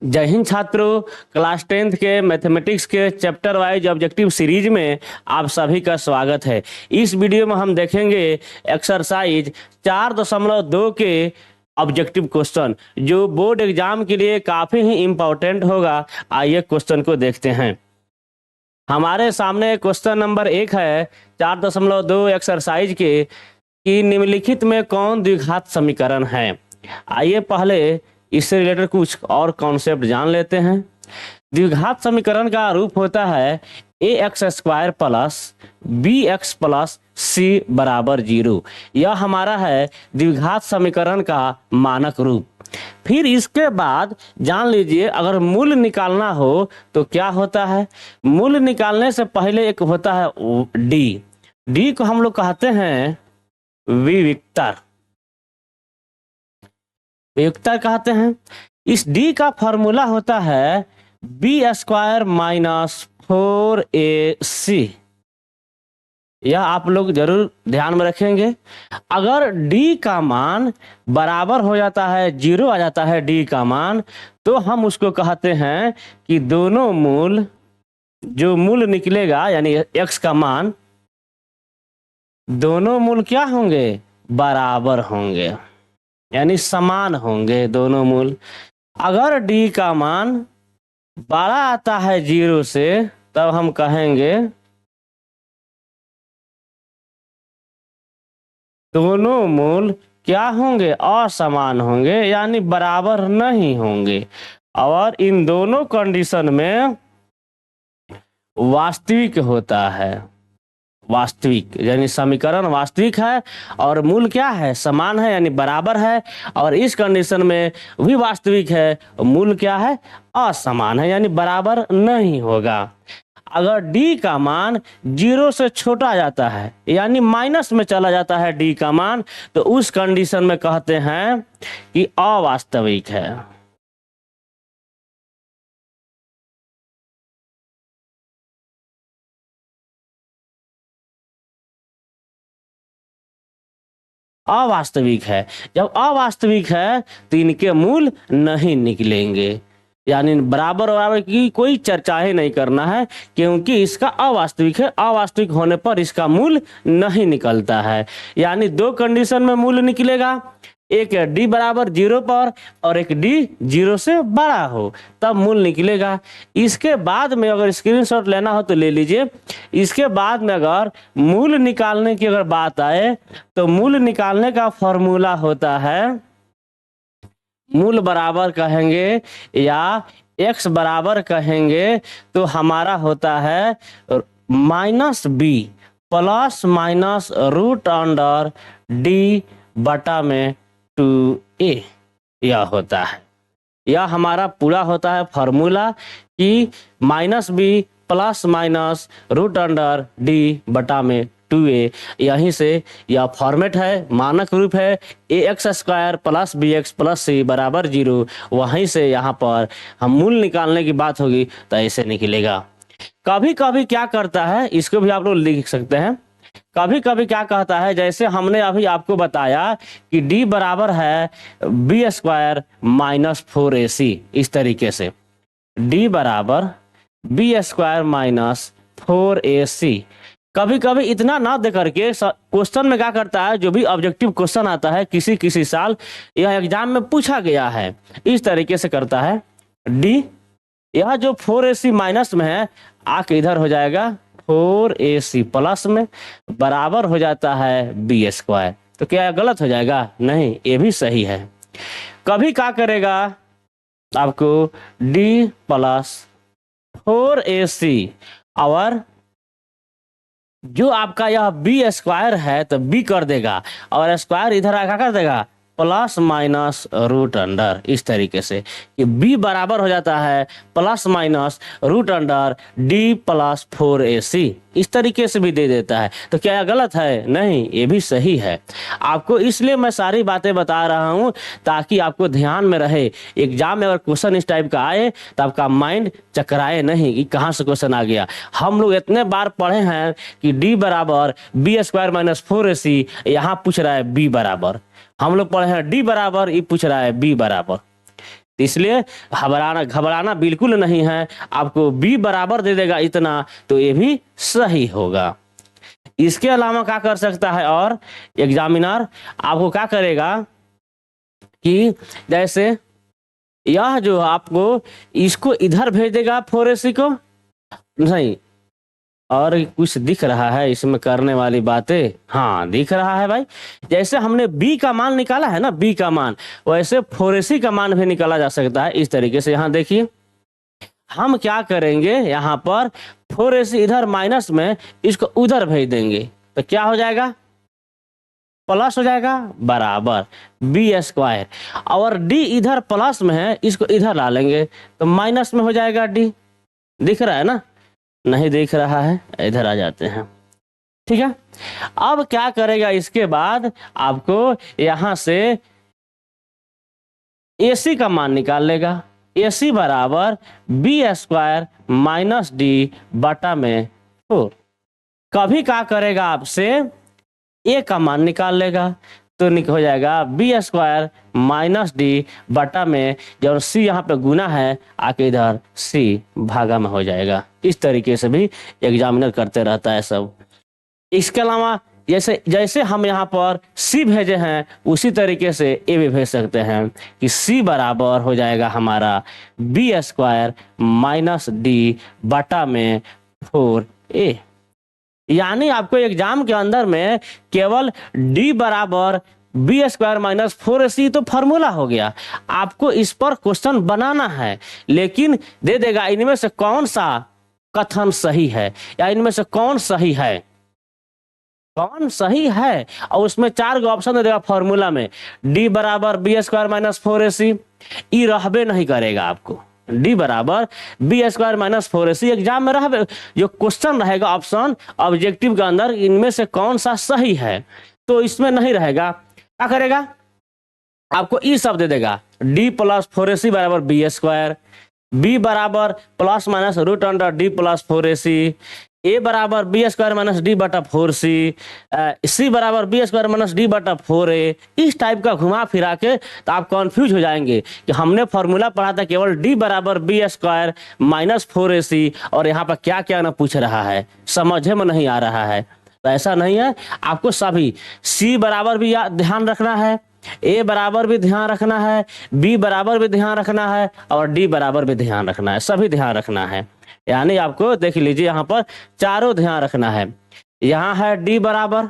जय हिंद छात्रों। Class 10th के मैथमेटिक्स के चैप्टर वाइज ऑब्जेक्टिव सीरीज में आप सभी का स्वागत है। इस वीडियो में हम देखेंगे एक्सरसाइज 4.2 के ऑब्जेक्टिव क्वेश्चन जो बोर्ड एग्जाम के लिए काफ़ी ही इम्पोर्टेंट होगा। आइए क्वेश्चन को देखते हैं। हमारे सामने क्वेश्चन नंबर 1 है 4.2 एक्सरसाइज के कि निम्नलिखित में कौन द्विघात समीकरण है। आइए पहले इससे रिलेटेड कुछ और कॉन्सेप्ट जान लेते हैं। द्विघात समीकरण का रूप होता है A X square plus B X plus C बराबर 0। यह हमारा है द्विघात समीकरण का मानक रूप। फिर इसके बाद जान लीजिए अगर मूल निकालना हो तो क्या होता है। मूल निकालने से पहले एक होता है डी। डी को हम लोग कहते हैं विविक्तर कहते हैं। इस डी का फॉर्मूला होता है बी स्क्वायर माइनस 4ac। यह आप लोग जरूर ध्यान में रखेंगे। अगर डी का मान बराबर हो जाता है 0 आ जाता है डी का मान, तो हम उसको कहते हैं कि दोनों मूल जो मूल निकलेगा यानी x का मान, दोनों मूल क्या होंगे, बराबर होंगे यानी समान होंगे दोनों मूल। अगर d का मान बड़ा आता है 0 से तब हम कहेंगे दोनों मूल क्या होंगे, असमान होंगे यानी बराबर नहीं होंगे। और इन दोनों कंडीशन में वास्तविक होता है, वास्तविक यानी समीकरण वास्तविक है और मूल क्या है, समान है यानी बराबर है। और इस कंडीशन में भी वास्तविक है, मूल क्या है, असमान है यानी बराबर नहीं होगा। अगर d का मान 0 से छोटा जाता है यानी माइनस में चला जाता है d का मान, तो उस कंडीशन में कहते हैं कि अवास्तविक है। अवास्तविक है। जब अवास्तविक है तो इनके मूल नहीं निकलेंगे यानी बराबर बराबर की कोई चर्चा ही नहीं करना है, क्योंकि इसका अवास्तविक है। अवास्तविक होने पर इसका मूल नहीं निकलता है। यानी दो कंडीशन में मूल निकलेगा, एक है डी बराबर 0 पर और एक डी 0 से बड़ा हो, तब मूल निकलेगा। इसके बाद में अगर स्क्रीनशॉट लेना हो तो ले लीजिए। इसके बाद में अगर मूल निकालने की अगर बात आए तो मूल निकालने का फॉर्मूला होता है, मूल बराबर कहेंगे या x बराबर कहेंगे तो हमारा होता है minus B plus minus root under D बटा में 2a। यह होता है, यह हमारा पूरा होता है फॉर्मूला कि minus B plus minus root under D बटा में 2a। यहीं से यह फॉर्मेट है, मानक रूप है A X square plus B X plus C बराबर 0। वहीं से यहाँ पर हम मूल निकालने की बात होगी तो ऐसे निकलेगा। कभी कभी क्या करता है, इसको भी आप लोग लिख सकते हैं। कभी कभी क्या कहता है, जैसे हमने अभी आपको बताया कि d बराबर है बी स्क्वायर माइनस 4ac। इस तरीके से d बराबर बी स्क्वायर माइनस 4ac। कभी कभी इतना ना दे करके क्वेश्चन में क्या करता है, जो भी ऑब्जेक्टिव क्वेश्चन आता है किसी किसी साल यह एग्जाम में पूछा गया है, इस तरीके से करता है। d यह जो 4ac माइनस में है आके इधर हो जाएगा 4ac प्लस में, बराबर हो जाता है बी स्क्वायर। तो क्या गलत हो जाएगा? नहीं, ये भी सही है। कभी क्या करेगा आपको d प्लस 4ac और जो आपका यह बी स्क्वायर है तो बी कर देगा और स्क्वायर इधर आकर कर देगा प्लस माइनस रूट अंडर। इस तरीके से कि b बराबर हो जाता है plus minus root under d plus 4ac। इस तरीके से भी दे देता है। तो क्या यह गलत है? नहीं, ये भी सही है। आपको इसलिए मैं सारी बातें बता रहा हूँ ताकि आपको ध्यान में रहे। एग्जाम में अगर क्वेश्चन इस टाइप का आए तो आपका माइंड चकराए नहीं कि कहाँ से क्वेश्चन आ गया। हम लोग इतने बार पढ़े हैं कि d बराबर बी स्क्वायर माइनस 4ac, यहाँ पूछ रहा है b बराबर। हम लोग पढ़े हैं d बराबर, ये पूछ रहा है b बराबर। इसलिए घबराना घबराना बिल्कुल नहीं है। आपको बी बराबर दे देगा इतना, तो ये भी सही होगा। इसके अलावा क्या कर सकता है और एग्जामिनर आपको क्या करेगा कि जैसे यह जो आपको इसको इधर भेज देगा 4AC को, नहीं और कुछ दिख रहा है इसमें करने वाली बातें, हाँ दिख रहा है भाई। जैसे हमने बी का मान निकाला है ना, बी का मान, वैसे 4AC का मान भी निकाला जा सकता है इस तरीके से। यहाँ देखिए हम क्या करेंगे, यहाँ पर 4AC इधर माइनस में, इसको उधर भेज देंगे तो क्या हो जाएगा, प्लस हो जाएगा बराबर B²। और डी इधर प्लस में है, इसको इधर ला लेंगे तो माइनस में हो जाएगा डी। दिख रहा है ना, नहीं दिख रहा है, इधर आ जाते हैं, ठीक है। अब क्या करेगा, इसके बाद आपको यहां से AC का मान निकाल लेगा। AC बराबर B² माइनस डी बटा में 4। कभी क्या करेगा, आपसे A का मान निकाल लेगा तो हो जाएगा B² माइनस डी बटा में, जब C यहाँ पे गुना है आके इधर C भागा में हो जाएगा। इस तरीके से भी एग्जामिनर करते रहता है सब। इसके अलावा जैसे जैसे हम यहाँ पर C भेजे हैं उसी तरीके से A भी भेज सकते हैं कि C बराबर हो जाएगा हमारा B² माइनस डी बटा में 4A। यानी आपको एग्जाम के अंदर में केवल D बराबर B² माइनस 4AC तो फॉर्मूला हो गया, आपको इस पर क्वेश्चन बनाना है, लेकिन दे देगा इनमें से कौन सा कथन सही है या इनमें से कौन सही है, कौन सही है, और उसमें 4 गो ऑप्शन दे देगा फॉर्मूला में। D बराबर B² माइनस 4AC, ई रहबे नहीं करेगा आपको। D बराबर B² माइनस 4AC एग्जाम में रह, जो क्वेश्चन रहेगा ऑप्शन ऑब्जेक्टिव के अंदर, इनमें से कौन सा सही है, तो इसमें नहीं रहेगा। क्या करेगा, आपको ई सब दे देगा। D प्लस 4AC बराबर B², B बराबर plus minus root under D plus 4AC, A बराबर B² माइनस डी बटा 4C, C बराबर B² माइनस डी बटा 4A। इस टाइप का घुमा फिरा के तो आप कंफ्यूज हो जाएंगे कि हमने फॉर्मूला पढ़ा था केवल D बराबर B² माइनस 4AC, और यहाँ पर क्या क्या ना पूछ रहा है, समझ में नहीं आ रहा है। तो ऐसा नहीं है, आपको सभी C बराबर भी ध्यान रखना है, A बराबर भी ध्यान रखना है, B बराबर भी ध्यान रखना है, और D बराबर भी ध्यान रखना है, सभी ध्यान रखना है। यानी आपको देख लीजिए यहाँ पर चारों ध्यान रखना है। यहाँ है D बराबर,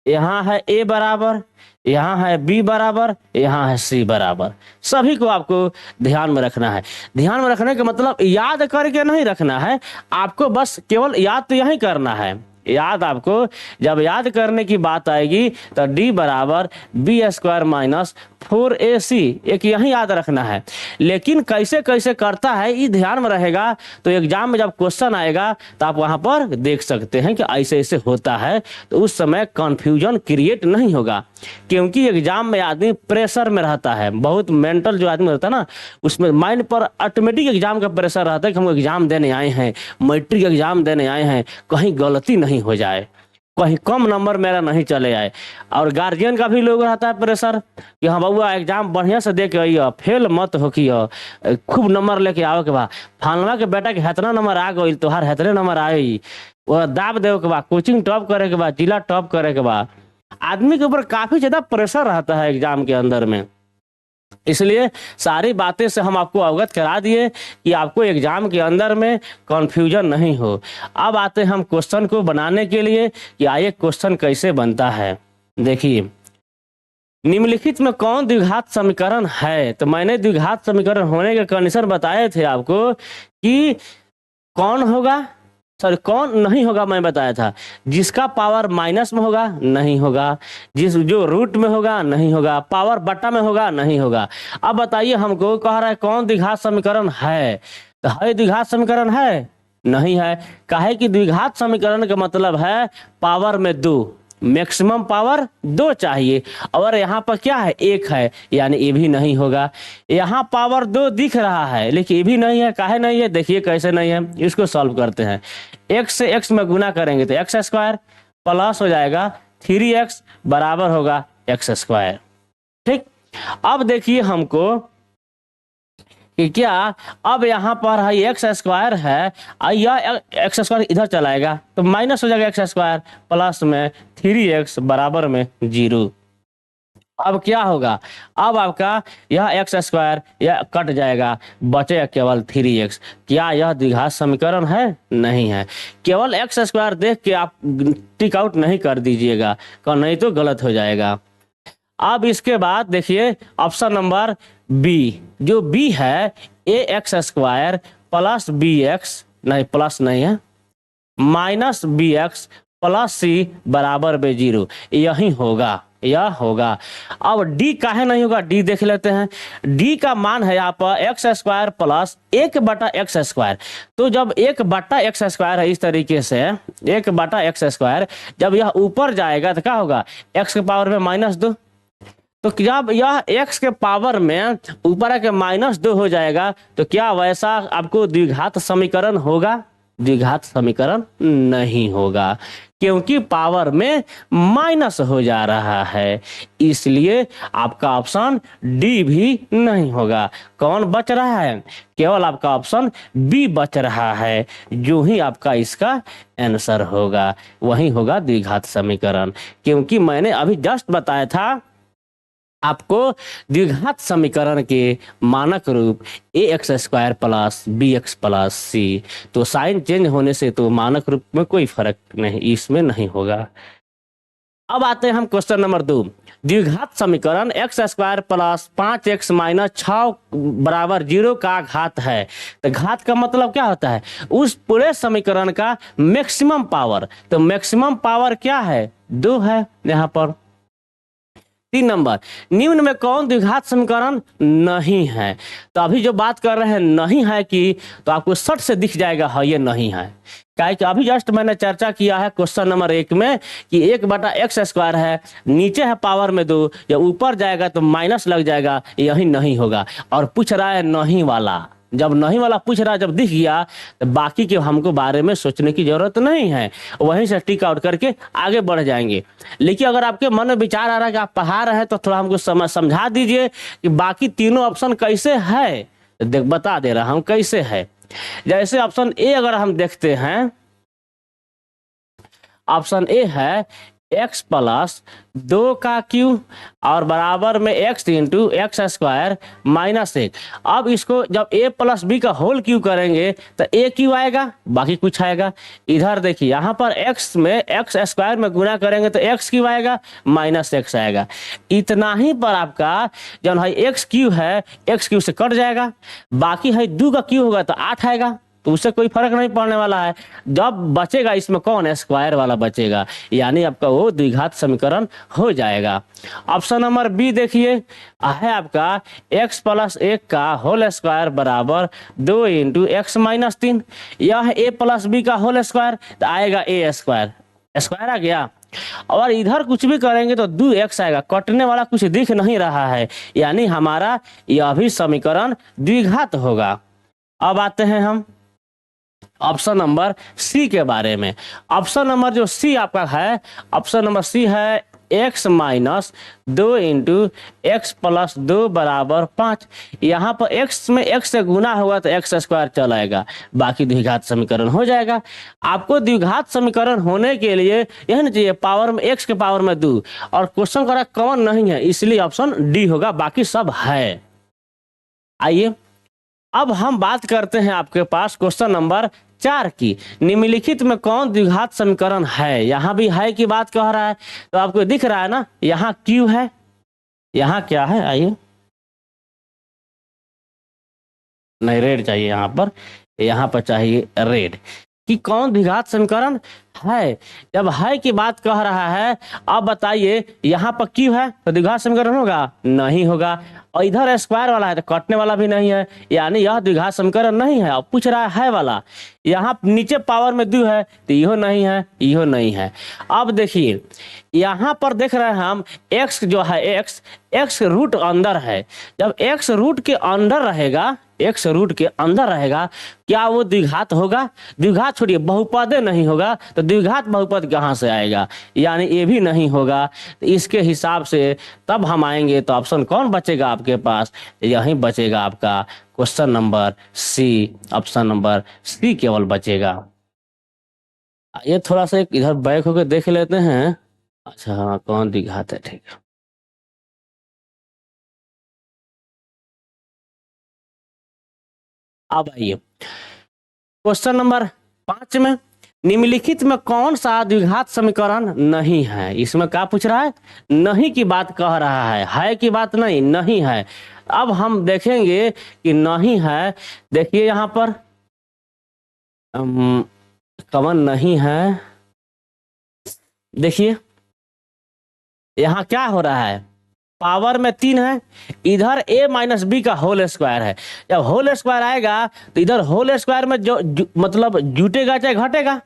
यहाँ है A बराबर, यहाँ है B बराबर, यहाँ है C बराबर, सभी को आपको ध्यान में रखना है। ध्यान में रखने का मतलब याद करके नहीं रखना है, आपको बस केवल याद तो यही करना है। याद आपको जब याद करने की बात आएगी तो D बराबर B² माइनस 4AC एक यही याद रखना है, लेकिन कैसे कैसे करता है ये ध्यान में रहेगा, तो एग्जाम में जब क्वेश्चन आएगा तो आप वहां पर देख सकते हैं कि ऐसे ऐसे होता है, तो उस समय कंफ्यूजन क्रिएट नहीं होगा। क्योंकि एग्जाम में आदमी प्रेशर में रहता है, बहुत मेंटल जो आदमी रहता है ना, उसमें माइंड पर ऑटोमेटिक एग्जाम का प्रेशर रहता है कि हम एग्जाम देने आए हैं, मैट्रिक एग्जाम देने आए हैं, कहीं गलती नहीं हो जाए, कहीं कम नंबर मेरा नहीं चले आए। और गार्जियन का भी लोग रहता है प्रेशर कि हाँ बउआ एग्जाम बढ़िया से दे के आइए, फेल मत हो कि खूब नंबर लेके आओ के बा, फलना के बेटा के हेतना नंबर आ गई, तोहार हेतने नंबर आई, वो दाब दे के बा, कोचिंग टॉप करे के बा, जिला टॉप करे के बा। आदमी के ऊपर काफी ज्यादा प्रेशर रहता है एग्जाम के अंदर में। इसलिए सारी बातें से हम आपको अवगत करा दिए कि आपको एग्जाम के अंदर में कंफ्यूजन नहीं हो। अब आते हैं हम क्वेश्चन को बनाने के लिए कि आइए क्वेश्चन कैसे बनता है। देखिए निम्नलिखित में कौन द्विघात समीकरण है, तो मैंने द्विघात समीकरण होने के कंडीशन बताए थे आपको कि कौन होगा, सॉरी कौन नहीं होगा, मैं बताया था जिसका पावर माइनस में होगा नहीं होगा, जिस जो रूट में होगा नहीं होगा, पावर बटा में होगा नहीं होगा। अब बताइए हमको कह रहा है कौन द्विघात समीकरण है, तो है द्विघात समीकरण है नहीं है, काहे कि द्विघात समीकरण का मतलब है पावर में 2, मैक्सिमम पावर 2 चाहिए, और यहाँ पर क्या है 1 है, यानी ये भी नहीं होगा। यहाँ पावर 2 दिख रहा है लेकिन ये भी नहीं है, काहे नहीं है, देखिए कैसे नहीं है, इसको सॉल्व करते हैं। x से x में गुना करेंगे तो x² प्लस हो जाएगा 3x बराबर होगा x²। ठीक, अब देखिए हमको कि क्या अब यहाँ पर है एक्स स्क्वायर है और यह एक्स स्क्वायर इधर चलाएगा तो माइनस हो जाएगा एक्स स्क्वायर, प्लस में 3x बराबर में 0। अब क्या होगा, अब आपका यह एक्स स्क्वायर यह कट जाएगा, बचेगा केवल 3x। क्या यह द्विघात समीकरण है? नहीं है। केवल एक्स स्क्वायर देख के आप टिक आउट नहीं कर दीजिएगा, नहीं तो गलत हो जाएगा। अब इसके बाद देखिए ऑप्शन नंबर बी, जो बी है A X square plus B X, नहीं प्लस नहीं है, minus B X plus C बराबर बे 0, यही होगा, यह होगा। अब डी काहे नहीं होगा, डी देख लेते हैं। डी का मान है यहाँ पर x square plus 1/x square. तो जब 1/x स्क्वायर है इस तरीके से 1/x स्क्वायर, जब यह ऊपर जाएगा तो क्या होगा, x के पावर में -2। तो जब यह x के पावर में ऊपर आके -2 हो जाएगा तो क्या वैसा आपको द्विघात समीकरण होगा? द्विघात समीकरण नहीं होगा, क्योंकि पावर में माइनस हो जा रहा है, इसलिए आपका ऑप्शन डी भी नहीं होगा। कौन बच रहा है? केवल आपका ऑप्शन बी बच रहा है, जो ही आपका इसका आंसर होगा वही होगा द्विघात समीकरण। क्योंकि मैंने अभी जस्ट बताया था आपको द्विघात समीकरण के मानक रूप A X square plus B X plus C, तो साइन चेंज होने से तो मानक रूप में कोई फर्क नहीं, इसमें नहीं होगा। अब आते हैं हम क्वेश्चन नंबर 2। द्विघात समीकरण x square plus 5x minus 6 बराबर 0 का घात है। तो घात का मतलब क्या होता है, उस पूरे समीकरण का मैक्सिमम पावर। तो मैक्सिमम पावर क्या है, 2 है यहाँ पर। 3 नंबर, निम्न में कौन द्विघात समीकरण नहीं है? तो अभी जो बात कर रहे हैं नहीं है कि, तो आपको सट से दिख जाएगा हाँ ये नहीं है। क्या कि अभी जस्ट मैंने चर्चा किया है क्वेश्चन नंबर 1 में कि 1/x स्क्वायर है, नीचे है पावर में 2, जब ऊपर जाएगा तो माइनस लग जाएगा, यही नहीं होगा। और पूछ रहा है नहीं वाला, जब नहीं वाला पूछ रहा है, जब दिख गया तो बाकी के हमको बारे में सोचने की जरूरत नहीं है, वहीं से टिक आउट करके आगे बढ़ जाएंगे। लेकिन अगर आपके मन में विचार आ रहा है कि आप पढ़ा रहे हैं तो थोड़ा हमको समझा दीजिए कि बाकी तीनों ऑप्शन कैसे है। देख बता दे रहा हूं कैसे है। जैसे ऑप्शन ए अगर हम देखते हैं, ऑप्शन ए है x प्लस 2 का क्यू और बराबर में x into x square minus 1। अब इसको जब a प्लस बी का होल क्यू करेंगे तो a क्यू आएगा, बाकी कुछ आएगा। इधर देखिए यहाँ पर x में एक्स स्क्वायर में गुना करेंगे तो x क्यू आएगा, माइनस x आएगा। इतना ही पर आपका जब है x क्यू है, x क्यू से कट जाएगा, बाकी है 2 का क्यू होगा तो 8 आएगा, तो उससे कोई फर्क नहीं पड़ने वाला है। जब बचेगा इसमें कौन, स्क्वायर वाला बचेगा, यानी आपका वो द्विघात समीकरण हो जाएगा। ऑप्शन नंबर बी देखिए है आपका x प्लस 1 का होल स्क्वायर बराबर 2 इंटू एक्स माइनस 3। यह है a प्लस बी का होल स्क्वायर, तो आएगा a स्क्वायर, स्क्वायर आ गया। और इधर कुछ भी करेंगे तो 2x आएगा, कटने वाला कुछ दिख नहीं रहा है, यानी हमारा यह भी समीकरण द्विघात होगा। अब आते हैं हम ऑप्शन नंबर सी के बारे में। ऑप्शन नंबर जो सी आपका है, ऑप्शन नंबर सी है x minus 2 into x plus 2 बराबर 5। यहाँ पर x में x से गुना होगा तो एक्स स्क्वायर चल आएगा, बाकी द्विघात समीकरण हो जाएगा। आपको द्विघात समीकरण होने के लिए यह नहीं चाहिए पावर में x के पावर में 2, और क्वेश्चन करा कौन नहीं है, इसलिए ऑप्शन डी होगा, बाकी सब है। आइए अब हम बात करते हैं आपके पास क्वेश्चन नंबर 4 की। निम्नलिखित में कौन द्विघात समीकरण है? यहाँ भी है की बात कह रहा है, तो आपको दिख रहा है ना, यहाँ क्यू है, यहाँ क्या है, आइए नहीं रेड चाहिए यहाँ पर चाहिए रेड, कि कौन द्विघात समीकरण है। जब है की बात कह रहा है, अब बताइए यहाँ पर क्यू है तो द्विघात समीकरण होगा, नहीं होगा। और इधर स्क्वायर वाला है तो कटने वाला भी नहीं है, यानी यह द्विघात समीकरण नहीं है। अब पूछ रहा है वाला, यहाँ नीचे पावर में 2 है तो इहो नहीं है, इहो नहीं है। अब देखिए यहाँ पर देख रहे हैं हम x जो है x रूट अंदर है, जब x रूट के अंदर रहेगा एक्स रूट के अंदर रहेगा, क्या वो द्विघात होगा? द्विघात छोड़िए, बहुपद नहीं होगा तो द्विघात बहुपद कहाँ से आएगा? यानी ये भी नहीं होगा। तो इसके हिसाब से तब हम आएंगे तो ऑप्शन कौन बचेगा आपके पास? यही बचेगा आपका question number C, option number C केवल बचेगा। ये थोड़ा सा एक इधर बैक होकर देख लेते हैं। अच्छा हाँ, कौन द्विघात है, ठीक है। अब आइए क्वेश्चन नंबर 5 में, निम्नलिखित में कौन सा द्विघात समीकरण नहीं है? इसमें क्या पूछ रहा है? नहीं की बात कह रहा है की बात नहीं, नहीं है। अब हम देखेंगे कि नहीं है। देखिए यहाँ पर कवन नहीं है। देखिए यहाँ क्या हो रहा है, पावर में 3 है, इधर a माइनस बी का होल स्क्वायर है। जब होल स्क्वायर आएगा तो इधर होल स्क्वायर में मतलब जुटेगा चाहे घटेगा।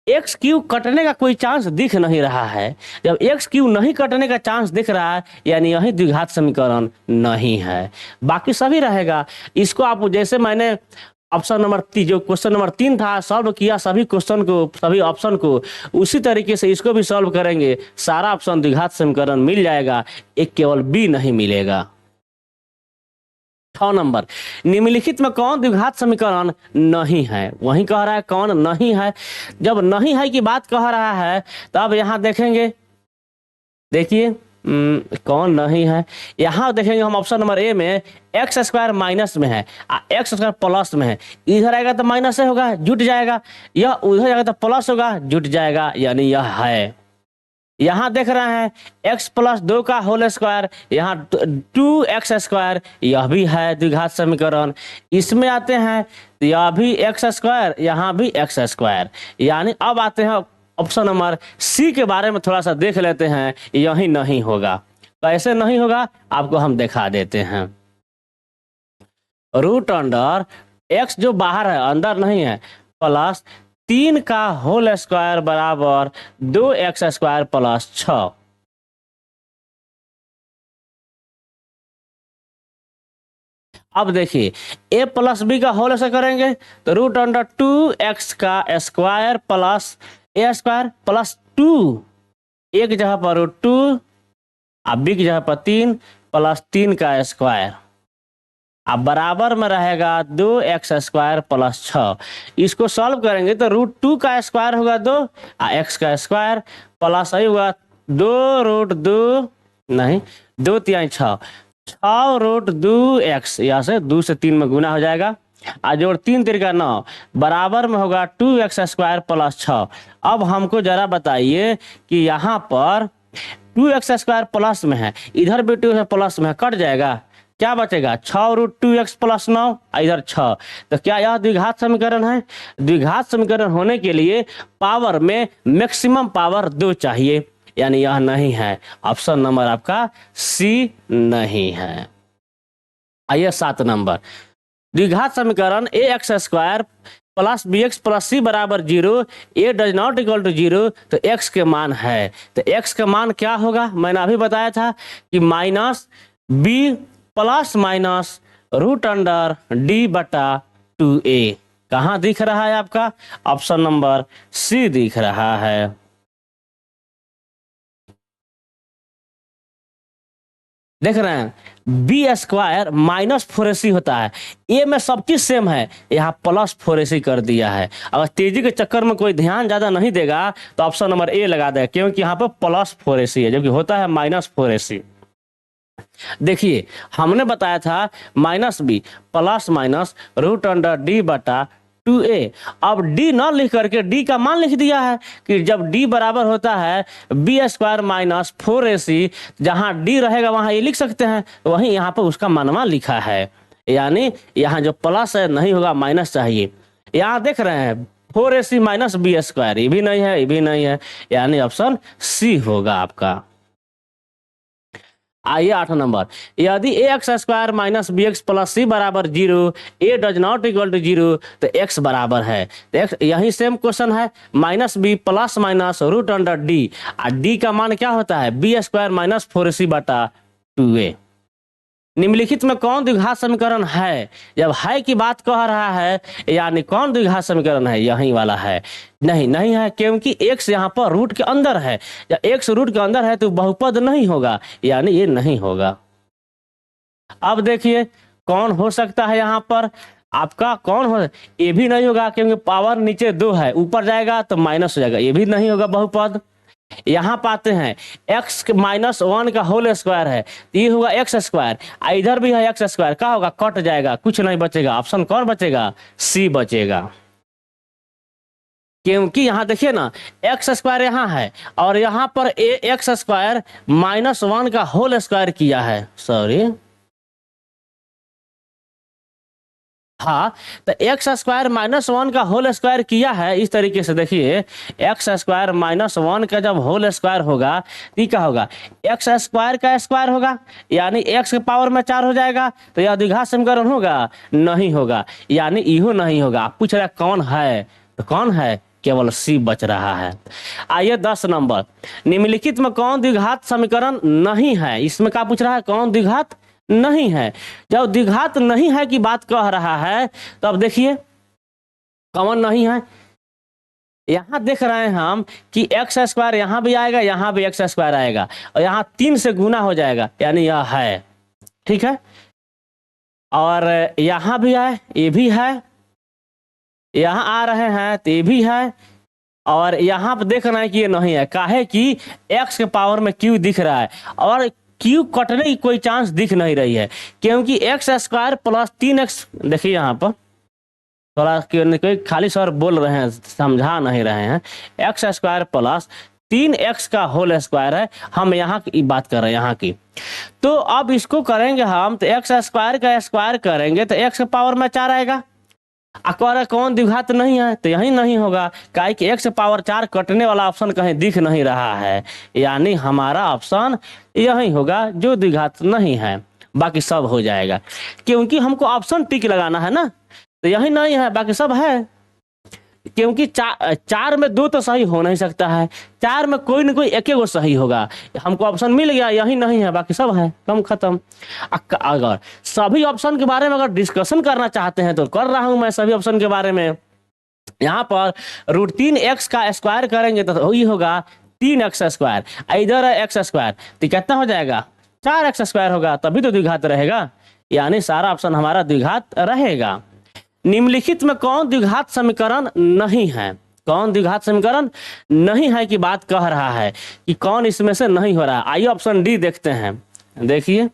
एक्स क्यू कटने का कोई चांस दिख नहीं रहा है। जब एक्स क्यू नहीं कटने का चांस दिख रहा है यानी यही द्विघात समीकरण नहीं है, बाकी सभी रहेगा। इसको आप जैसे मैंने ऑप्शन नंबर 3 जो क्वेश्चन नंबर 3 था सॉल्व किया सभी क्वेश्चन को, सभी ऑप्शन को, उसी तरीके से इसको भी सॉल्व करेंगे, सारा ऑप्शन द्विघात समीकरण मिल जाएगा, एक केवल बी नहीं मिलेगा। 6 नंबर, निम्नलिखित में कौन द्विघात समीकरण नहीं है? वही कह रहा है कौन नहीं है। जब नहीं है की बात कह रहा है तब यहां देखेंगे, देखिए कौन नहीं है। यहां देखेंगे हम ऑप्शन नंबर ए में एक्स स्क्वायर माइनस में है, एक्स स्क्वायर प्लस में है। इधर आएगा तो माइनस से होगा, जुट जाएगा। यह उधर जाएगा तो प्लस होगा, जुट जाएगा, यानी यह है। यहाँ देख रहे हैं x प्लस 2 का होल स्क्वायर, यहाँ 2x स्क्वायर, यह भी है द्विघात समीकरण। इसमें आते हैं तो यह भी एक्स स्क्वायर, यहाँ भी एक्स स्क्वायर। यानी अब आते हैं ऑप्शन नंबर सी के बारे में थोड़ा सा देख लेते हैं, यही नहीं होगा। कैसे नहीं होगा आपको हम दिखा देते हैं। रूट अंडर एक्स जो बाहर है अंदर नहीं है, प्लस 3 का होल स्क्वायर बराबर 2x स्क्वायर प्लस 6। अब देखिए a प्लस बी का होल ऐसे करेंगे तो रूट अंडर 2x का square plus a square plus 2, एक जगह पर रूट 2 अब बी की जगह पर 3 प्लस 3 का स्क्वायर, अब बराबर में रहेगा 2x स्क्वायर प्लस 6। इसको सॉल्व करेंगे तो रूट 2 का स्क्वायर होगा 2 x का स्क्वायर प्लस सही होगा 2 रूट 2 नहीं 2 3 6 रूट 2x, यहाँ से 2 से 3 में गुना हो जाएगा, जोड़ 3 तिरका 9 बराबर में होगा 2x स्क्वायर प्लस 6। अब हमको जरा बताइए कि यहाँ पर 2x स्क्वायर प्लस में है, इधर भी 2 प्लस में है, कट जाएगा, क्या बचेगा 6 रूट 2x प्लस 9, इधर 6। तो क्या यह द्विघात समीकरण है? द्विघात समीकरण होने के लिए पावर में मैक्सिमम पावर 2 चाहिए, यानी यह नहीं है। ऑप्शन नंबर आपका सी नहीं है। आइए 7 नंबर, द्विघात समीकरण A X square plus B X plus C बराबर 0, A does not equal to 0, तो एक्स के मान है। तो एक्स का मान क्या होगा? मैंने अभी बताया था कि minus B plus minus root under D बटा 2a। कहाँ दिख रहा है आपका? ऑप्शन नंबर सी दिख रहा है। देख रहे हैं बी स्क्वायर माइनस 4ac होता है, ए में सब चीज सेम है, यहाँ प्लस 4ac कर दिया है। अगर तेजी के चक्कर में कोई ध्यान ज्यादा नहीं देगा तो ऑप्शन नंबर ए लगा देगा, क्योंकि यहाँ पर प्लस 4ac है जबकि होता है माइनस 4ac। देखिए हमने बताया था minus B plus minus root under D बटा 2a। अब d न लिख करके d का मान लिख दिया है कि जब d बराबर होता है बी स्क्वायर माइनस 4ac, जहां d रहेगा वहां ये लिख सकते हैं, वहीं यहाँ पर उसका मानवा लिखा है, यानी यहाँ जो प्लस है नहीं होगा, माइनस चाहिए। यहाँ देख रहे हैं 4ac माइनस बी स्क्वायर, ये भी नहीं है, ये भी नहीं है, यानी ऑप्शन सी होगा आपका। आइए 8 नंबर, यदि A X square minus B X plus C बराबर 0, A does not equal to 0, तो एक्स बराबर है। तो एक्स यही सेम क्वेश्चन है, minus B plus minus root under D, और डी का मान क्या होता है? बी स्क्वायर माइनस 4ac बटा 2a। निम्नलिखित में कौन द्विघात समीकरण है? जब है की बात कह रहा है यानी कौन द्विघात समीकरण है? यही वाला है। नहीं है, क्योंकि x यहाँ पर रूट के अंदर है। जब x रूट के अंदर है तो बहुपद नहीं होगा, यानी ये नहीं होगा। अब देखिए कौन हो सकता है यहाँ पर आपका, कौन हो, ये भी नहीं होगा क्योंकि पावर नीचे 2 है, ऊपर जाएगा तो माइनस हो जाएगा, ये भी नहीं होगा बहुपद। यहाँ पाते हैं x माइनस 1 का होल स्क्वायर है, ये होगा एक्स स्क्वायर, इधर भी है एक्स स्क्वायर, क्या होगा? कट जाएगा, कुछ नहीं बचेगा। ऑप्शन कौन बचेगा? सी बचेगा। क्योंकि यहाँ देखिए ना एक्स स्क्वायर यहाँ है और यहाँ पर एक्स स्क्वायर माइनस 1 का होल स्क्वायर किया है, सॉरी हाँ, तो एक्स स्क्वायर माइनस 1 का होल स्क्वायर किया है। इस तरीके से देखिए एक्स स्क्वायर माइनस 1 का जब होल स्क्वायर होगा तो क्या होगा? एक्स स्क्वायर का स्क्वायर होगा, यानी एक्स के पावर में 4 हो जाएगा, तो यह द्विघात समीकरण होगा? नहीं होगा, यानी इहो नहीं होगा। आप पूछ रहे कौन है, तो कौन है? केवल सी बच रहा है। आइए 10 नंबर, निम्नलिखित में कौन द्विघात समीकरण नहीं है? इसमें क्या पूछ रहा है? कौन द्विघात नहीं है। जब द्विघात नहीं है की बात कह रहा है तो अब देखिए कौन नहीं है। यहां देख रहे हैं हम कि एक्स स्क्वायर यहां भी आएगा, यहां भी एक्स स्क्वायर आएगा और यहां 3 से गुना हो जाएगा, यानी यह है, ठीक है। और यहां भी है, ये भी है, यहां आ रहे हैं तो ये भी है, और यहां पर देख रहे हैं कि ये नहीं है। काहे कि एक्स के पावर में क्यू दिख रहा है और क्यू कटने की कोई चांस दिख नहीं रही है, क्योंकि एक्स स्क्वायर प्लस 3x, देखिए यहाँ पर थोड़ा कोई खाली सर बोल रहे हैं, समझा नहीं रहे हैं। एक्स स्क्वायर प्लस 3x का होल स्क्वायर है, हम यहाँ की बात कर रहे हैं यहाँ की। तो अब इसको करेंगे हम, तो एक्स स्क्वायर का स्क्वायर करेंगे तो एक्स के पावर में 4 आएगा। अगर कौन द्विघात नहीं है तो यही नहीं होगा, काहे कि x पावर 4 कटने वाला ऑप्शन कहीं दिख नहीं रहा है, यानी हमारा ऑप्शन यही होगा जो द्विघात नहीं है। बाकी सब हो जाएगा, क्योंकि हमको ऑप्शन टिक लगाना है ना, तो यही नहीं है, बाकी सब है। क्योंकि 4 में 2 तो सही हो नहीं सकता है, 4 में कोई ना कोई एक सही होगा। हमको ऑप्शन मिल गया, यही नहीं है, बाकी सब है, कम खत्म। अगर सभी ऑप्शन के बारे में अगर डिस्कशन करना चाहते हैं तो कर रहा हूं मैं सभी ऑप्शन के बारे में। यहाँ पर √3x का स्क्वायर करेंगे तो वही होगा 3x स्क्वायर, इधर है एक्स स्क्वायर, तो कितना हो जाएगा? 4x स्क्वायर होगा, तभी तो द्विघात रहेगा, यानी सारा ऑप्शन हमारा द्विघात रहेगा। निम्नलिखित में कौन द्विघात समीकरण नहीं है? कौन द्विघात समीकरण नहीं है की बात कह रहा है कि कौन इसमें से नहीं हो रहा है। आइए ऑप्शन डी देखते हैं। देखिए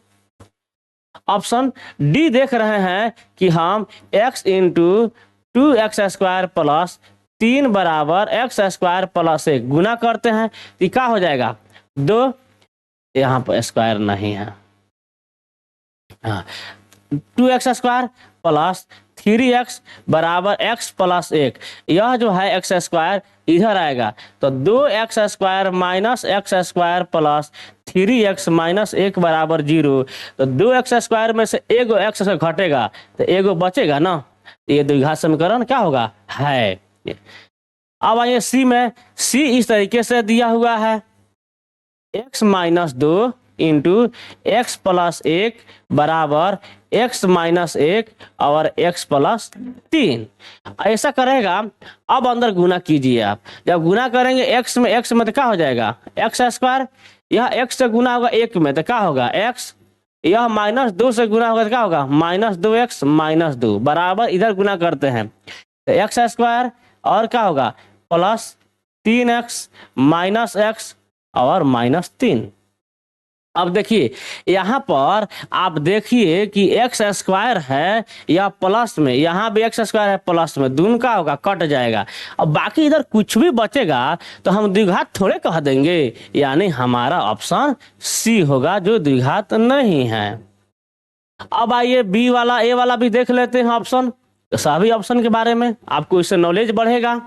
ऑप्शन डी देख रहे हैं कि हम x into 2x square plus 3 बराबर एक्स स्क्वायर प्लस 1 गुना करते हैं तो क्या हो जाएगा? 2, यहाँ पर स्क्वायर नहीं है, हाँ, 2x स्क्वायर प्लस 3x बराबर x प्लस 1, यह जो है एक्स स्क्वायर इधर आएगा तो 2x square minus x square plus 3x minus 1 बराबर 0। तो 2x स्क्वायर में से एगो x से घटेगा तो एगो बचेगा ना, ये द्विघात समीकरण क्या होगा? है। अब आइए सी में, सी इस तरीके से दिया हुआ है x minus 2 into x plus 1 बराबर x माइनस 1 और x प्लस 3। ऐसा करेगा, अब अंदर गुना कीजिए आप। जब गुना करेंगे x में तो क्या हो जाएगा? एक्स स्क्वायर, यह x से गुना होगा 1 में तो क्या होगा? x, यह माइनस 2 से गुना होगा तो क्या होगा? माइनस 2x माइनस 2 बराबर इधर गुना करते हैं तो एक्स स्क्वायर और क्या होगा? प्लस 3x माइनस x और माइनस 3। अब देखिए यहाँ पर आप देखिए कि एक्स स्क्वायर है या प्लस में, यहाँ भी एक्स स्क्वायर है प्लस में, दोनों का होगा कट जाएगा। अब बाकी इधर कुछ भी बचेगा तो हम द्विघात थोड़े कह देंगे, यानी हमारा ऑप्शन सी होगा जो द्विघात नहीं है। अब आइए बी वाला, ए वाला भी देख लेते हैं ऑप्शन, तो सभी ऑप्शन के बारे में आपको इससे नॉलेज बढ़ेगा।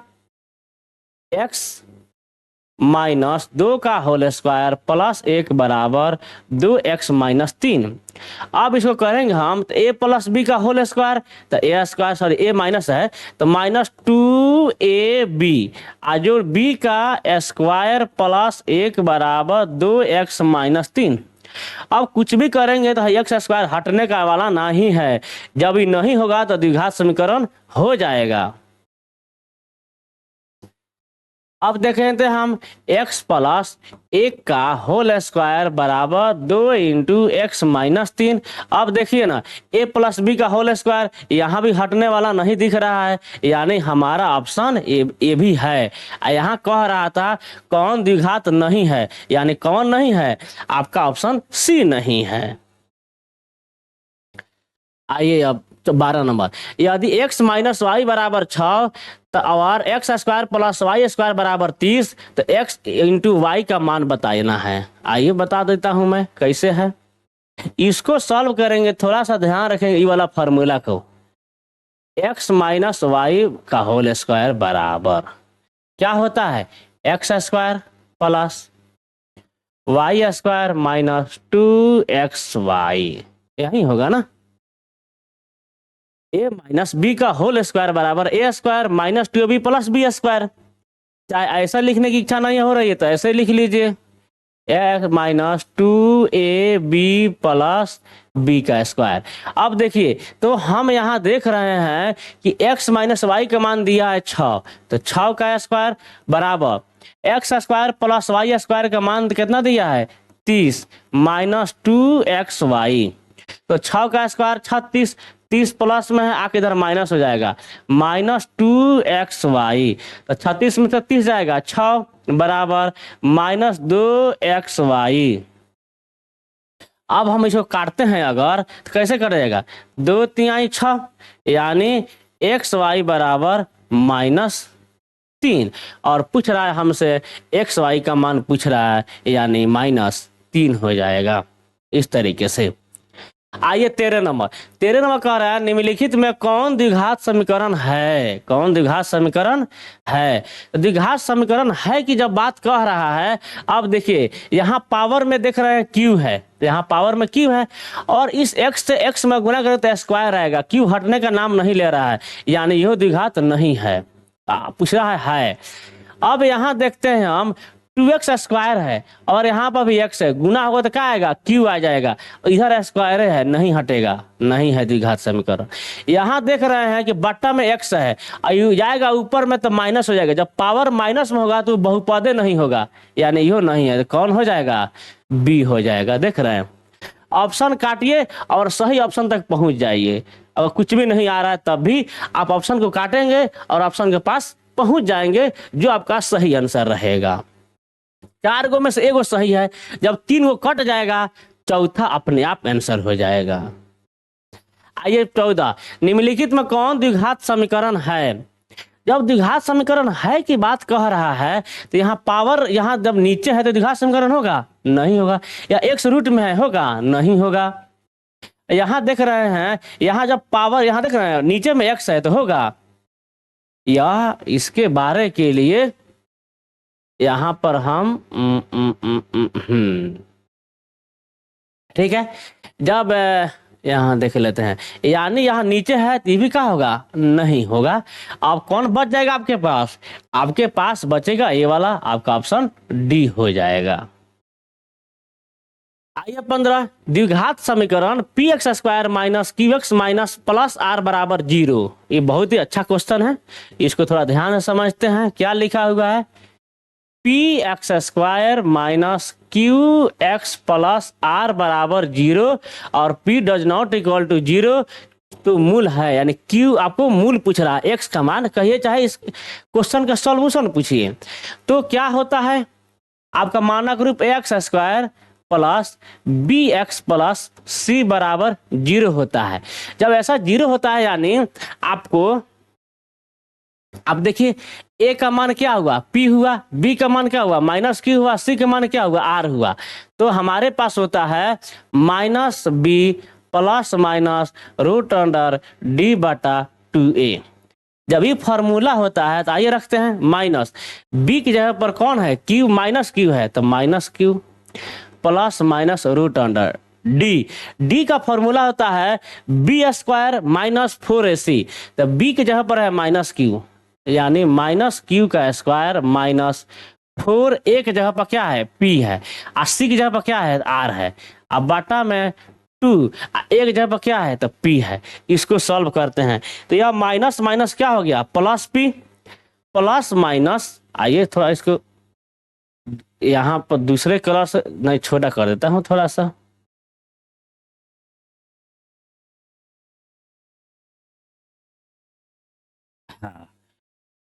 एक्स माइनस 2 का होल स्क्वायर प्लस 1 बराबर 2x माइनस 3। अब इसको करेंगे हम तो a प्लस बी का होल स्क्वायर, तो ए स्क्वायर सॉरी ए माइनस है तो माइनस 2ab, जो b का स्क्वायर प्लस 1 बराबर 2x माइनस 3। अब कुछ भी करेंगे तो एक्स स्क्वायर हटने का वाला नहीं है। जब ये नहीं होगा तो द्विघात समीकरण हो जाएगा। अब देखें तो हम x प्लस 1 का होल स्क्वायर बराबर 2 इंटू एक्स माइनस 3। अब देखिए ना, a प्लस बी का होल स्क्वायर यहाँ भी हटने वाला नहीं दिख रहा है, यानी हमारा ऑप्शन ए भी है। यहाँ कह रहा था कौन द्विघात नहीं है, यानी कौन नहीं है, आपका ऑप्शन सी नहीं है। आइए अब तो 12 नंबर, यदि x माइनस वाई बराबर 6 तो और x square plus y square बराबर 30 तो x इंटू वाई का मान बताना है। आइए बता देता हूं मैं कैसे है। इसको सॉल्व करेंगे, थोड़ा सा ध्यान रखेंगे ये वाला फॉर्मूला को। x माइनस वाई का होल स्क्वायर बराबर क्या होता है, x square plus y square minus 2xy, यही होगा ना। a माइनस बी का होल स्क्वायर बराबर a square minus 2b plus b square. चाहे ऐसा लिखने की इच्छा नहीं हो रही है तो ऐसे लिख लीजिए, x minus 2ab plus b का स्क्वायर। अब देखिए तो हम यहाँ देख रहे हैं कि x माइनस वाई का मान दिया है 6, तो 6 का स्क्वायर बराबर x square plus y square का मान कितना दिया है 30 माइनस 2xy, तो 6 का स्क्वायर 36, 30 प्लस में है आके इधर माइनस हो जाएगा, माइनस 2xy, तो 36 में से 30 जाएगा 6 बराबर माइनस 2xy। अब हम इसको काटते हैं अगर तो कैसे कटेगा, 2 तिहाई 6, यानी xy बराबर -3, और पूछ रहा है हमसे xy का मान पूछ रहा है, यानी -3 हो जाएगा इस तरीके से। आइए 13 नंबर, 13 नंबर कह रहा है निम्नलिखित में कौन द्विघात समीकरण है, कौन द्विघात समीकरण है। द्विघात समीकरण है कि जब बात कह रहा है, अब देखिए यहाँ पावर में देख रहे हैं q है, तो यहाँ पावर में q है और इस x से x में गुना करें तो स्क्वायर आएगा, q हटने का नाम नहीं ले रहा है, यानी यह द्विघात नहीं है। पूछ रहा है। अब यहाँ देखते हैं हम 2x स्क्वायर है और यहाँ पर भी x है, गुना होगा तो क्या आएगा q आ जाएगा, इधर स्क्वायर है नहीं हटेगा, नहीं है द्विघात समीकरण। यहाँ देख रहे हैं कि बट्टा में x है, जाएगा ऊपर में तो माइनस हो जाएगा, जब पावर माइनस में होगा तो बहुपदे नहीं होगा, यानी यो नहीं है, तो कौन हो जाएगा b हो जाएगा। देख रहे हैं, ऑप्शन काटिए और सही ऑप्शन तक पहुंच जाइए। अगर कुछ भी नहीं आ रहा है तब भी आप ऑप्शन को काटेंगे और ऑप्शन के पास पहुंच जाएंगे, जो आपका सही आंसर रहेगा। 4 गो में से 1 गो सही है, जब 3 गो कट जाएगा चौथा अपने आप आंसर हो जाएगा। आइए 14, निम्नलिखित में कौन द्विघात समीकरण है। जब द्विघात समीकरण है की बात कह रहा है तो यहाँ पावर यहाँ जब नीचे है तो द्विघात समीकरण होगा नहीं होगा, या x रूट में है होगा नहीं होगा। यहाँ देख रहे हैं, यहाँ जब पावर यहाँ देख रहे हैं नीचे में x है तो होगा, या इसके बारे के लिए यहाँ पर हम ठीक है, जब यहाँ देख लेते हैं, यानी यहाँ नीचे है तो ये भी क्या होगा नहीं होगा। अब कौन बच जाएगा आपके पास, आपके पास बचेगा ये वाला, आपका ऑप्शन डी हो जाएगा। आइए 15, द्विघात समीकरण p x square minus q x minus plus r बराबर 0। ये बहुत ही अच्छा क्वेश्चन है, इसको थोड़ा ध्यान से समझते हैं। क्या लिखा हुआ है, p x square minus q x plus r बराबर 0 और p does not equal to 0 तो मूल है, यानी q आपको मूल पूछ रहा है, x का मान कहिए चाहे इस क्वेश्चन का सॉल्यूशन पूछिए। तो क्या होता है, आपका मानक रूप X square plus B X plus C बराबर 0 होता है। जब ऐसा 0 होता है यानी आपको, अब देखिए a का मान क्या हुआ p हुआ, b का मान क्या हुआ माइनस q हुआ, c का मान क्या हुआ r हुआ, तो हमारे पास होता है minus B plus minus root under d बटा 2a। जब ये फॉर्मूला होता है तो आइए रखते हैं माइनस b की जगह पर कौन है q, माइनस q है तो minus q plus minus root under d का फॉर्मूला होता है बी स्क्वायर माइनस 4ac, तो b की जगह पर है माइनस q, यानी माइनस q का स्क्वायर माइनस फोर ए की जगह पर क्या है, पी है, और सी की जगह पर क्या है, आर है। अब बटा में टू, एक जगह पर क्या है, तो पी है। इसको सॉल्व करते हैं तो यह माइनस माइनस क्या हो गया, प्लस पी, प्लस माइनस। आइए थोड़ा इसको यहाँ पर दूसरे कलर से नहीं छोटा कर देता हूँ थोड़ा सा। हाँ,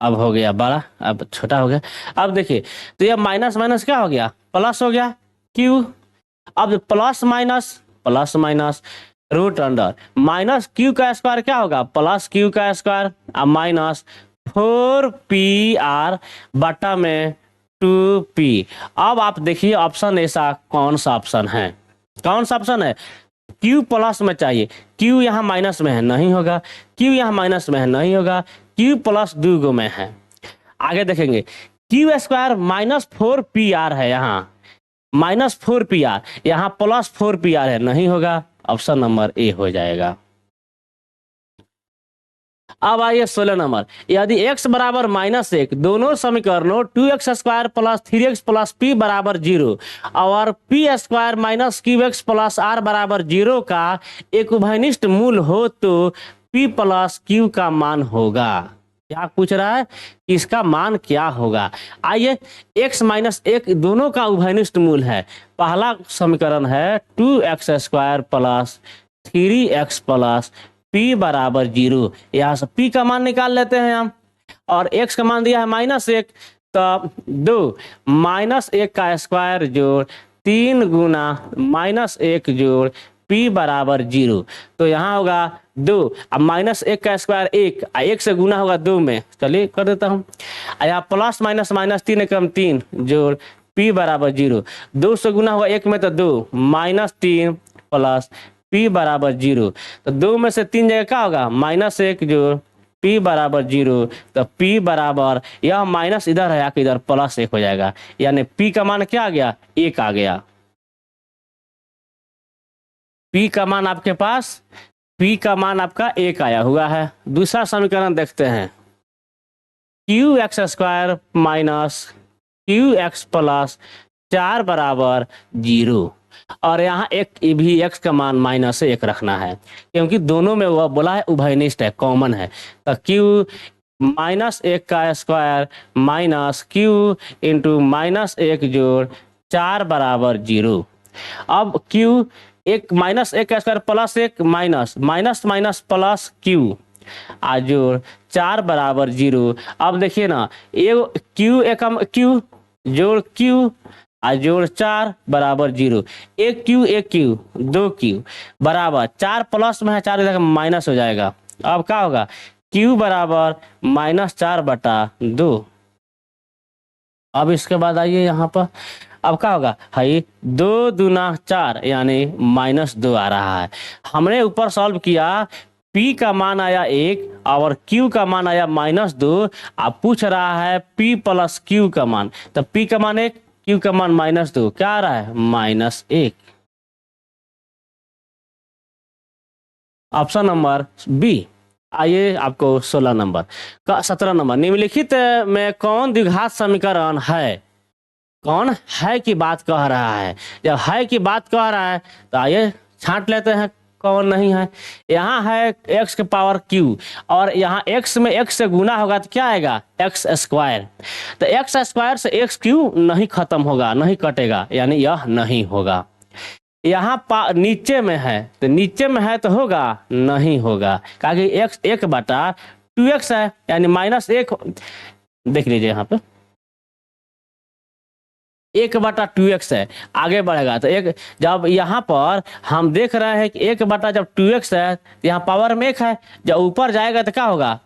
अब हो गया बड़ा, अब छोटा हो गया। अब देखिए तो यह माइनस माइनस क्या हो गया, प्लस हो गया, क्यू। अब plus minus, plus minus root under minus q का स्क्वायर क्या होगा, प्लस क्यू का स्क्वायर, अब माइनस फोर पी आर बटा में टू पी। अब आप देखिए ऑप्शन ऐसा कौन सा ऑप्शन है, कौन सा ऑप्शन है, क्यू प्लस में चाहिए, क्यू यहाँ माइनस में है नहीं होगा, क्यू यहाँ माइनस में है नहीं होगा, क्यू प्लस दो गो में है। आगे देखेंगे Q square minus four p are है, यहाँ माइनस फोर पी आर, यहाँ प्लस फोर पी आर है नहीं होगा, ऑप्शन नंबर ए हो जाएगा। अब आइए 16 नंबर, यदि x बराबर माइनस एक दोनों समीकरणों two x square plus three x plus p बराबर जीरो और p square minus q x plus r बराबर जीरो का एक उभयनिष्ठ मूल हो तो p प्लस क्यू का मान होगा। क्या पूछ रहा है, इसका मान क्या होगा। आइए x माइनस एक दोनों का उभयनिष्ठ मूल है, पहला समीकरण है two x square plus three x plus p बराबर जीरो, यहाँ से p का मान निकाल लेते हैं हम, और x का मान दिया है माइनस एक, तो दो माइनस एक का स्क्वायर जोड़ तीन गुना माइनस एक जोड़ p बराबर जीरो, तो यहाँ होगा दो, अब माइनस एक का स्क्वायर एक, एक से गुना होगा दो में, चलिए कर देता हूँ, यहाँ प्लस माइनस माइनस तीन एकम तीन जोड़ p बराबर जीरो, दो से गुना होगा एक में तो दो माइनस तीन प्लस p बराबर जीरो, तो दो में से तीन जगह क्या होगा माइनस एक जो p बराबर जीरो, तो p बराबर यह माइनस इधर है आके इधर प्लस एक हो जाएगा, यानी p का मान क्या आ गया, एक आ गया। p का मान आपके पास, p का मान आपका एक आया हुआ है। दूसरा समीकरण देखते हैं, Q x square minus q x plus चार बराबर जीरो, और यहाँ एक भी x का मान माइनस एक रखना है क्योंकि दोनों में वह बोला है उभयनिष्ठ है, कॉमन है, तो q माइनस एक का square minus q into minus एक जोड़ चार बराबर जीरो। अब q एक माइनस एक का स्क्वायर प्लस एक minus minus minus plus q आ जोड़ चार बराबर जीरो। अब देखिए ना ये q q जोड़ q आ जोड़ चार बराबर जीरो, एक क्यू दो क्यू बराबर चार प्लस में है चार इधर माइनस हो जाएगा। अब क्या होगा, क्यू बराबर माइनस चार बटा दो। अब इसके बाद आइए यहाँ पर, अब क्या होगा, है दो दूना चार यानी माइनस दो आ रहा है। हमने ऊपर सॉल्व किया, p का मान आया एक और q का मान आया माइनस दो, अब पूछ रहा है p प्लस q का मान, तो p का मान एक q का मान माइनस दो, क्या आ रहा है माइनस एक। Option number b. आइए आपको 16 नंबर का 17 नंबर, निम्नलिखित में कौन द्विघात समीकरण है, कौन है की बात कह रहा है, जब है की बात कह रहा है तो आइए छांट लेते हैं कौन नहीं है। यहाँ है x के पावर q और यहाँ x में x से गुना होगा तो क्या आएगा x स्क्वायर, तो x स्क्वायर से x क्यू नहीं खत्म होगा, नहीं कटेगा, यानी यह नहीं होगा। यहाँ नीचे में है तो नीचे में है तो होगा नहीं होगा, क्योंकि x एक बटा टू एक्स है यानी माइनस एक, देख लीजिए यहाँ पे एक बटा टू एक्स है, आगे बढ़ेगा तो एक, जब यहाँ पर हम देख रहे हैं कि एक बटा जब टू एक्स है तो यहाँ पावर में एक है, जब ऊपर जाएगा तो क्या होगा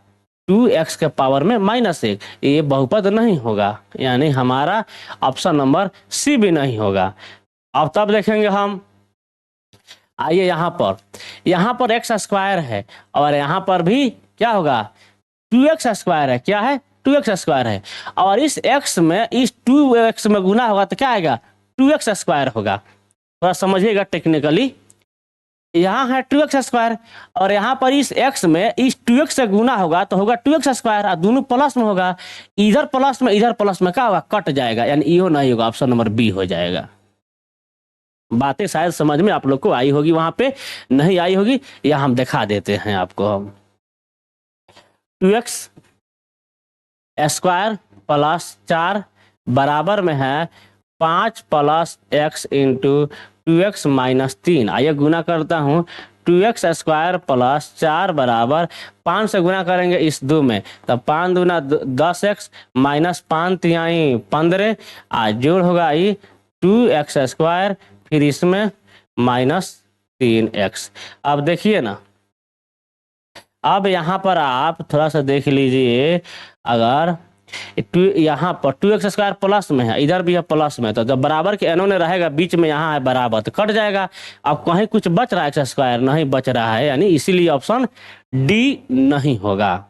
टू एक्स के पावर में माइनस एक, ये बहुपद नहीं होगा, यानी हमारा ऑप्शन नंबर सी भी नहीं होगा। अब तब देखेंगे हम, आइए यहाँ पर एक्स स्क्वायर है और यहाँ पर भी क्या होगा टू एक्स स्क्वायर है, क्या है टू एक्स स्क्वायर है, और इस x में इस टू एक्स में गुना होगा तो क्या आएगा टू एक्स स्क्वायर होगा। थोड़ा समझिएगा टेक्निकली, यहाँ है 2x² और यहाँ पर इस x में इस 2x से गुना होगा तो होगा 2x² और दोनों प्लस में होगा, इधर प्लस में इधर प्लस में क्या होगा, कट जाएगा, यानी इहो नहीं होगा, ऑप्शन नंबर बी हो जाएगा। बातें शायद समझ में आप लोग को आई होगी, वहां पे नहीं आई होगी, या हम दिखा देते हैं आपको। हम 2x² प्लस 4 बराबर में है 5 plus x into 2x minus 3। आइए गुना करता हूँ, 2x² प्लस 4 बराबर 5 से गुना करेंगे इस 2 में, तब 5 दूना 10x माइनस 5 तिहाई 15, आज जोड़ होगा ये 2x², फिर इसमें माइनस 3x। अब देखिए ना, अब यहाँ पर आप थोड़ा सा देख लीजिए, अगर यहाँ पर 2x² प्लस में है, इधर भी है प्लस में, तो जब बराबर के एनो ने रहेगा बीच में, यहाँ है बराबर तो कट जाएगा। अब कहीं कुछ बच रहा है x² नहीं बच रहा है, यानी इसीलिए ऑप्शन डी नहीं होगा।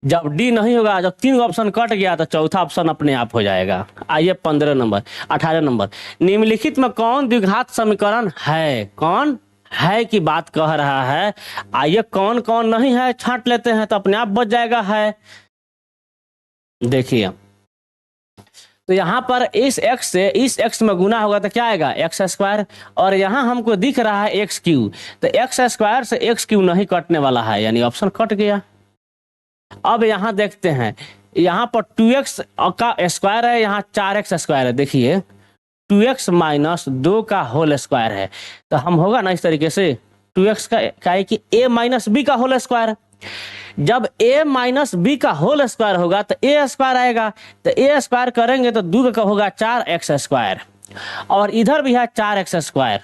जब डी नहीं होगा, जब 3 ऑप्शन कट गया तो चौथा ऑप्शन अपने आप हो जाएगा। आइए 18 नंबर, निम्नलिखित में कौन द्विघात समीकरण है, कौन है की बात कह रहा है। आइए कौन कौन नहीं है छांट लेते हैं तो अपने आप बच जाएगा है। देखिए तो यहाँ पर इस x से इस x में गुना होगा तो क्या आएगा, x², और यहाँ हमको दिख रहा है x3, तो x² से x3 नहीं कटने वाला है, यानी ऑप्शन कट गया। अब यहाँ देखते हैं, यहाँ पर 2x का स्क्वायर है, यहाँ 4x² है, देखिए 2x माइनस 2 का होल स्क्वायर है, तो हम होगा ना इस तरीके से 2x का है कि a माइनस बी का होल स्क्वायर। जब a माइनस बी का होल स्क्वायर होगा तो a² आएगा, तो a² करेंगे तो 2 का होगा 4x², और इधर भी है 4x²,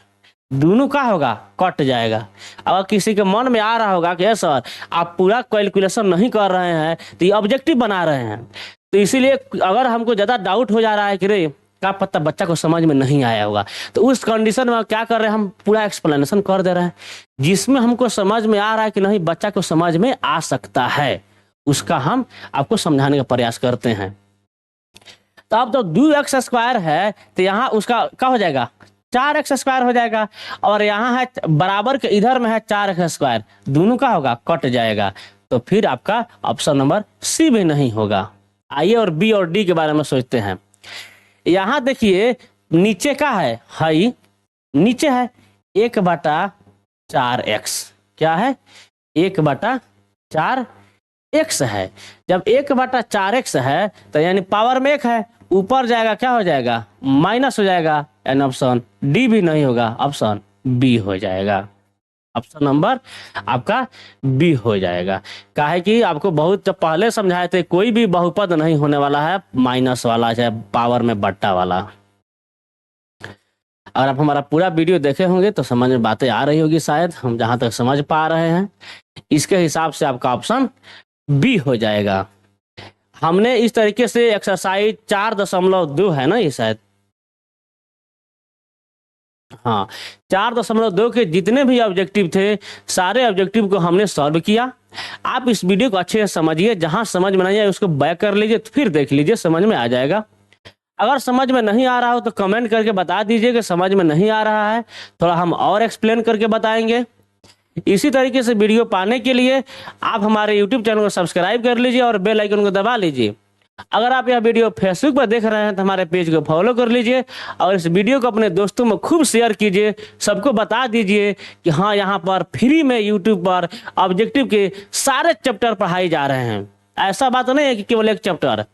दोनों का होगा कट जाएगा। अगर किसी के मन में आ रहा होगा कि सर आप पूरा कैलकुलेशन नहीं कर रहे हैं तो ये ऑब्जेक्टिव बना रहे हैं, तो इसीलिए अगर हमको ज़्यादा डाउट हो जा रहा है कि रे क्या पता बच्चा को समझ में नहीं आया होगा, तो उस कंडीशन में क्या कर रहे हैं, हम पूरा एक्सप्लेनेशन कर दे रहे हैं, जिसमें हमको समझ में आ रहा है कि नहीं बच्चा को समझ में आ सकता है, उसका हम आपको समझाने का प्रयास करते हैं। तो अब तो 2x² है तो यहाँ उसका क्या हो जाएगा, 4x² हो जाएगा, और यहाँ है बराबर के इधर में है 4x², दोनों का होगा कट जाएगा, तो फिर आपका ऑप्शन नंबर सी भी नहीं होगा। आइए और बी और डी के बारे में सोचते हैं। यहाँ देखिए नीचे का है हाई, नीचे है 1/4x, क्या है 1/4x है। जब 1/4x है तो यानी पावर में 1 है, ऊपर जाएगा क्या हो जाएगा, माइनस हो जाएगा, यानी ऑप्शन डी भी नहीं होगा, ऑप्शन बी हो जाएगा। ऑप्शन नंबर आपका बी हो जाएगा। काहे कि आपको बहुत पहले समझाए थे, कोई भी बहुपद नहीं होने वाला है माइनस वाला चाहे पावर में बट्टा वाला। अगर आप हमारा पूरा वीडियो देखे होंगे तो समझ में बातें आ रही होगी, शायद हम जहां तक समझ पा रहे हैं इसके हिसाब से आपका ऑप्शन बी हो जाएगा। हमने इस तरीके से एक्सरसाइज 4.2 है ना ये शायद, हाँ 4.2 के जितने भी ऑब्जेक्टिव थे सारे ऑब्जेक्टिव को हमने सॉल्व किया। आप इस वीडियो को अच्छे से समझिए, जहां समझ में नहीं आए उसको बैक कर लीजिए, फिर देख लीजिए, समझ में आ जाएगा। अगर समझ में नहीं आ रहा हो तो कमेंट करके बता दीजिए कि समझ में नहीं आ रहा है, थोड़ा हम और एक्सप्लेन करके बताएंगे। इसी तरीके से वीडियो पाने के लिए आप हमारे यूट्यूब चैनल को सब्सक्राइब कर लीजिए और बेल आइकन को दबा लीजिए। अगर आप यह वीडियो फेसबुक पर देख रहे हैं तो हमारे पेज को फॉलो कर लीजिए और इस वीडियो को अपने दोस्तों में खूब शेयर कीजिए, सबको बता दीजिए कि हाँ यहाँ पर फ्री में यूट्यूब पर ऑब्जेक्टिव के सारे चैप्टर पढ़ाए जा रहे हैं। ऐसा बात नहीं है कि केवल एक चैप्टर,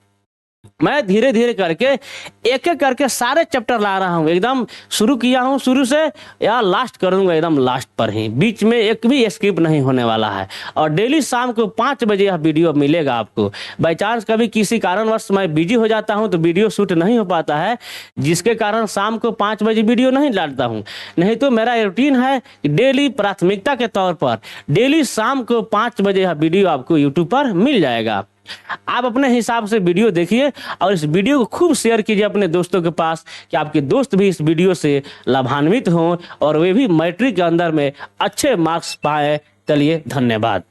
मैं धीरे धीरे करके एक एक करके सारे चैप्टर ला रहा हूँ, एकदम शुरू किया हूँ शुरू से या लास्ट करूँगा एकदम लास्ट पर ही, बीच में एक भी स्किप नहीं होने वाला है। और डेली शाम को 5 बजे यह वीडियो मिलेगा आपको। बाई चांस कभी किसी कारणवश मैं बिजी हो जाता हूँ तो वीडियो शूट नहीं हो पाता है, जिसके कारण शाम को 5 बजे वीडियो नहीं डालता हूँ, नहीं तो मेरा रूटीन है कि डेली प्राथमिकता के तौर पर डेली शाम को 5 बजे यह वीडियो आपको यूट्यूब पर मिल जाएगा। आप अपने हिसाब से वीडियो देखिए और इस वीडियो को खूब शेयर कीजिए अपने दोस्तों के पास कि आपके दोस्त भी इस वीडियो से लाभान्वित हों और वे भी मैट्रिक के अंदर में अच्छे मार्क्स पाए। चलिए धन्यवाद।